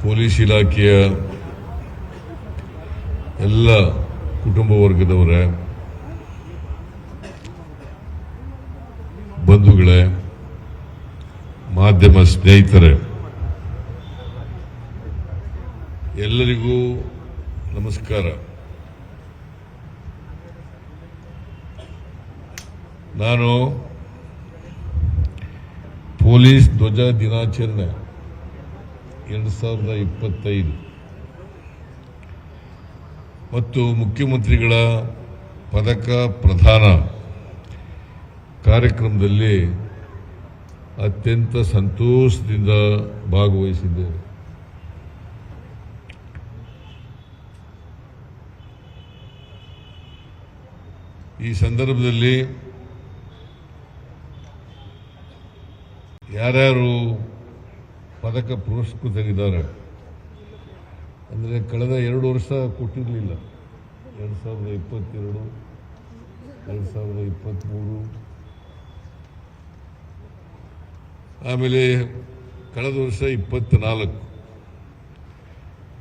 Police ಇಲಾಖೆಯ ಎಲ್ಲ ಕುಟುಂಬ ವರ್ಗದವರೇ, ಬಂಧುಗಳೇ, ಮಾಧ್ಯಮ ಸ್ನೇಹಿತರೆ, ಎಲ್ಲರಿಗೂ ನಮಸ್ಕಾರ. ನಾನು ಪೊಲೀಸ್ ಧ್ವಜ ದಿನಾಚರಣೆ 2025 ಮತ್ತು ಮುಖ್ಯಮಂತ್ರಿಗಳ ಪದಕ ಪ್ರದಾನ ಕಾರ್ಯಕ್ರಮದಲ್ಲಿ ಅತ್ಯಂತ ಸಂತೋಷದಿಂದ ಭಾಗವಹಿಸಿದ್ದೇನೆ. ಈ ಸಂದರ್ಭದಲ್ಲಿ ಯಾರ್ಯಾರು ಪದಕ ಪುರಸ್ಕೃತರಿದ್ದಾರೆ ಅಂದರೆ ಕಳೆದ 2 ವರ್ಷ ಕೊಟ್ಟಿರಲಿಲ್ಲ, 2022, 2023, ಆಮೇಲೆ ಕಳೆದ ವರ್ಷ 24.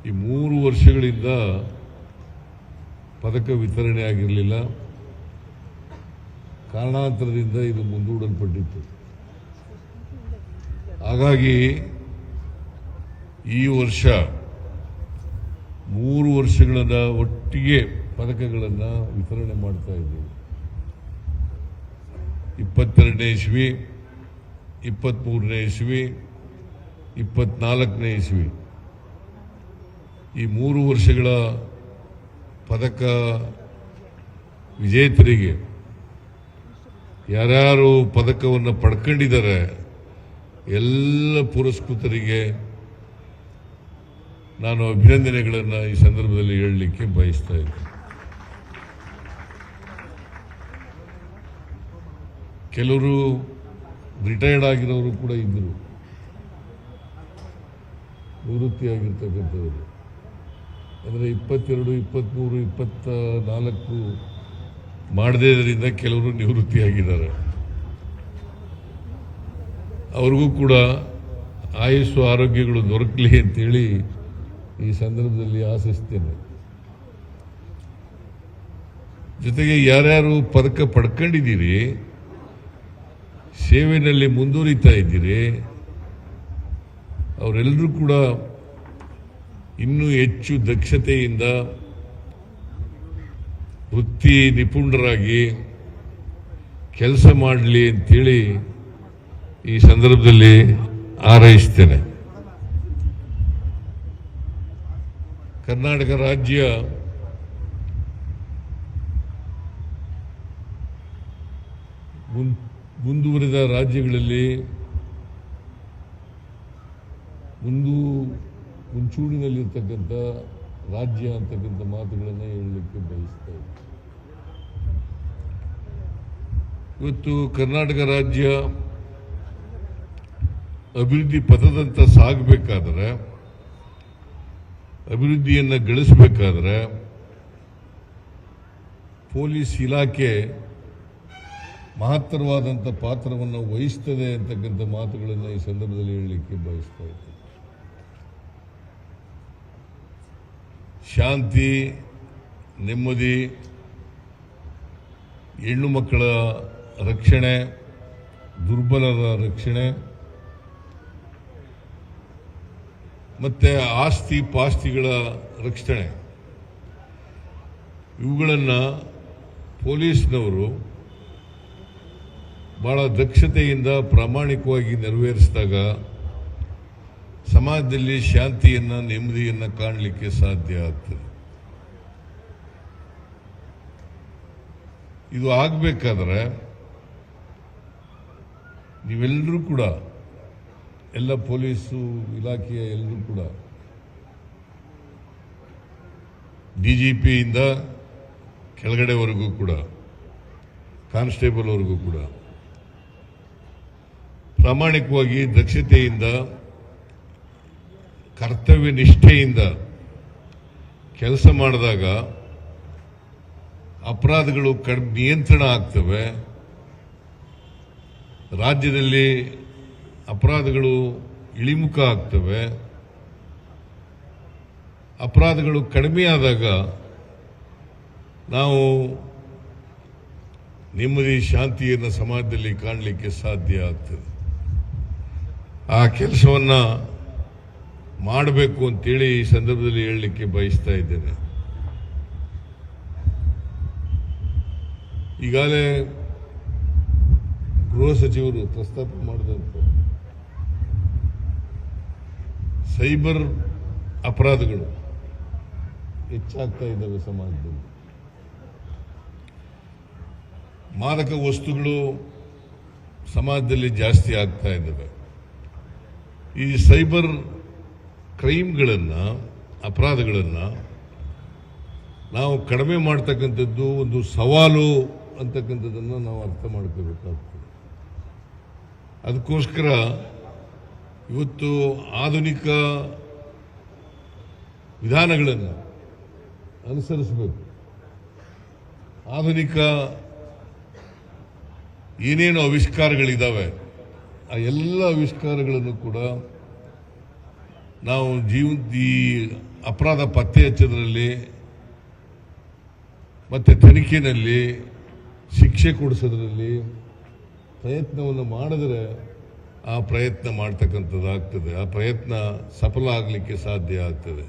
ಈ 3 ವರ್ಷಗಳಿಂದ ಪದಕ ವಿತರಣೆ ಆಗಿರಲಿಲ್ಲ. ಕಾರಣಾಂತರದಿಂದ ಇದು ಮುಂದೂಡಲ್ಪಟ್ಟಿತ್ತು. ಹಾಗಾಗಿ ಈ ವರ್ಷ 3 ವರ್ಷಗಳ ಒಟ್ಟಿಗೆ ಪದಕಗಳನ್ನು ವಿತರಣೆ ಮಾಡ್ತಾ ಇದ್ದೀವಿ. 22ನೇ ಇಸ್ವಿ, 23ನೇ ಇಸ್ವಿ, 24ನೇ ಇಸ್ವಿ ಈ 3 ವರ್ಷಗಳ ಪದಕ ವಿಜೇತರಿಗೆ, ಯಾರ್ಯಾರು ಪದಕವನ್ನು ಪಡ್ಕೊಂಡಿದ್ದಾರೆ ಎಲ್ಲ ಪುರಸ್ಕೃತರಿಗೆ ನಾನು ಅಭಿನಂದನೆಗಳನ್ನು ಈ ಸಂದರ್ಭದಲ್ಲಿ ಹೇಳಲಿಕ್ಕೆ ಬಯಸ್ತಾ ಇದ್ದೇನೆ. ಕೆಲವರು ರಿಟೈರ್ಡ್ ಆಗಿರೋರು ಕೂಡ ಇದ್ದರು, ನಿವೃತ್ತಿಯಾಗಿರ್ತಕ್ಕಂಥವರು. ಅಂದರೆ 22, 23, 24 ಮಾಡದೇ ಇದರಿಂದ ಕೆಲವರು ನಿವೃತ್ತಿಯಾಗಿದ್ದಾರೆ. ಅವ್ರಿಗೂ ಕೂಡ ಆಯುಸ್ಸು ಆರೋಗ್ಯಗಳು ದೊರಕಲಿ ಅಂತೇಳಿ ಈ ಸಂದರ್ಭದಲ್ಲಿ ಆಶಿಸ್ತೇನೆ. ಜೊತೆಗೆ ಯಾರ್ಯಾರು ಪದಕ ಪಡ್ಕೊಂಡಿದ್ದೀರಿ, ಸೇವೆಯಲ್ಲಿ ಮುಂದುವರಿತಾ ಇದ್ದೀರಿ, ಅವರೆಲ್ಲರೂ ಕೂಡ ಇನ್ನೂ ಹೆಚ್ಚು ದಕ್ಷತೆಯಿಂದ ವೃತ್ತಿ ನಿಪುಣರಾಗಿ ಕೆಲಸ ಮಾಡಲಿ ಅಂತೇಳಿ ಈ ಸಂದರ್ಭದಲ್ಲಿ ಹಾರೈಸ್ತೇನೆ. ಕರ್ನಾಟಕ ರಾಜ್ಯ ಮುಂದುವರಿದ ರಾಜ್ಯಗಳಲ್ಲಿ ಮುಂಚೂಣಿನಲ್ಲಿರ್ತಕ್ಕಂಥ ರಾಜ್ಯ ಅಂತಕ್ಕಂಥ ಮಾತುಗಳನ್ನು ಹೇಳಲಿಕ್ಕೆ ಬಯಸ್ತಾ ಇದ್ದೀನಿ. ಇವತ್ತು ಕರ್ನಾಟಕ ರಾಜ್ಯ ಅಭಿವೃದ್ಧಿ ಪಥದಂತ ಸಾಗಬೇಕಾದ್ರೆ, ಅಭಿವೃದ್ಧಿಯನ್ನು ಗಳಿಸಬೇಕಾದ್ರೆ ಪೊಲೀಸ್ ಇಲಾಖೆ ಮಹತ್ತರವಾದಂಥ ಪಾತ್ರವನ್ನು ವಹಿಸ್ತದೆ ಅಂತಕ್ಕಂಥ ಮಾತುಗಳನ್ನು ಈ ಸಂದರ್ಭದಲ್ಲಿ ಹೇಳಲಿಕ್ಕೆ ಬಯಸ್ತಾ ಇದ್ದೀನಿ. ಶಾಂತಿ, ನೆಮ್ಮದಿ, ಹೆಣ್ಣು ಮಕ್ಕಳ ರಕ್ಷಣೆ, ದುರ್ಬಲರ ರಕ್ಷಣೆ ಮತ್ತು ಆಸ್ತಿ ಪಾಸ್ತಿಗಳ ರಕ್ಷಣೆ, ಇವುಗಳನ್ನು ಪೊಲೀಸ್ನವರು ಬಹಳ ದಕ್ಷತೆಯಿಂದ ಪ್ರಾಮಾಣಿಕವಾಗಿ ನೆರವೇರಿಸಿದಾಗ ಸಮಾಜದಲ್ಲಿ ಶಾಂತಿಯನ್ನು, ನೆಮ್ಮದಿಯನ್ನು ಕಾಣಲಿಕ್ಕೆ ಸಾಧ್ಯ ಆಗ್ತದೆ. ಇದು ಆಗಬೇಕಾದ್ರೆ ನೀವೆಲ್ಲರೂ ಕೂಡ, ಎಲ್ಲ ಪೊಲೀಸು ಇಲಾಖೆಯ ಎಲ್ಲರೂ ಕೂಡ, DGPಯಿಂದ ಕೆಳಗಡೆವರೆಗೂ ಕೂಡ, ಕಾನ್ಸ್ಟೇಬಲ್ವರೆಗೂ ಕೂಡ ಪ್ರಾಮಾಣಿಕವಾಗಿ ದಕ್ಷತೆಯಿಂದ, ಕರ್ತವ್ಯ ನಿಷ್ಠೆಯಿಂದ ಕೆಲಸ ಮಾಡಿದಾಗ ಅಪರಾಧಗಳು ನಿಯಂತ್ರಣ ಆಗ್ತವೆ. ರಾಜ್ಯದಲ್ಲಿ ಅಪರಾಧಗಳು ಇಳಿಮುಖ ಆಗ್ತವೆ. ಅಪರಾಧಗಳು ಕಡಿಮೆ ಆದಾಗ ನಾವು ನೆಮ್ಮದಿ ಶಾಂತಿಯನ್ನು ಸಮಾಜದಲ್ಲಿ ಕಾಣಲಿಕ್ಕೆ ಸಾಧ್ಯ ಆಗ್ತದೆ. ಆ ಕೆಲಸವನ್ನು ಮಾಡಬೇಕು ಅಂತೇಳಿ ಈ ಸಂದರ್ಭದಲ್ಲಿ ಹೇಳಲಿಕ್ಕೆ ಬಯಸ್ತಾ ಇದ್ದೇನೆ. ಈಗಾಗಲೇ ಗೃಹ ಸಚಿವರು ಪ್ರಸ್ತಾಪ ಮಾಡಿದಂತೆ ಸೈಬರ್ ಅಪರಾಧಗಳು ಹೆಚ್ಚಾಗ್ತಾ ಇದ್ದಾವೆ ಸಮಾಜದಲ್ಲಿ. ಮಾದಕ ವಸ್ತುಗಳು ಸಮಾಜದಲ್ಲಿ ಜಾಸ್ತಿ ಆಗ್ತಾ ಇದ್ದಾವೆ. ಈ ಸೈಬರ್ ಕ್ರೈಮ್ಗಳನ್ನು, ಅಪರಾಧಗಳನ್ನು ನಾವು ಕಡಿಮೆ ಮಾಡ್ತಕ್ಕಂಥದ್ದು ಒಂದು ಸವಾಲು ಅಂತಕ್ಕಂಥದ್ದನ್ನು ನಾವು ಅರ್ಥ ಮಾಡ್ಕೋಬೇಕಾಗ್ತದೆ. ಅದಕ್ಕೋಸ್ಕರ ಇವತ್ತು ಆಧುನಿಕ ವಿಧಾನಗಳನ್ನು ಅನುಸರಿಸಬೇಕು. ಆಧುನಿಕ ಏನೇನು ಆವಿಷ್ಕಾರಗಳಿದ್ದಾವೆ ಆ ಎಲ್ಲ ಆವಿಷ್ಕಾರಗಳನ್ನು ಕೂಡ ನಾವು ಈ ಅಪರಾಧ ಪತ್ತೆ ಹಚ್ಚೋದ್ರಲ್ಲಿ ಮತ್ತು ತನಿಖೆಯಲ್ಲಿ ಶಿಕ್ಷೆ ಕೊಡಿಸೋದ್ರಲ್ಲಿ ಪ್ರಯತ್ನವನ್ನು ಮಾಡಿದ್ರೆ ಆ ಪ್ರಯತ್ನ ಮಾಡ್ತಕ್ಕಂಥದ್ದಾಗ್ತದೆ. ಆ ಪ್ರಯತ್ನ ಸಫಲ ಆಗಲಿಕ್ಕೆ ಸಾಧ್ಯ ಆಗ್ತದೆ.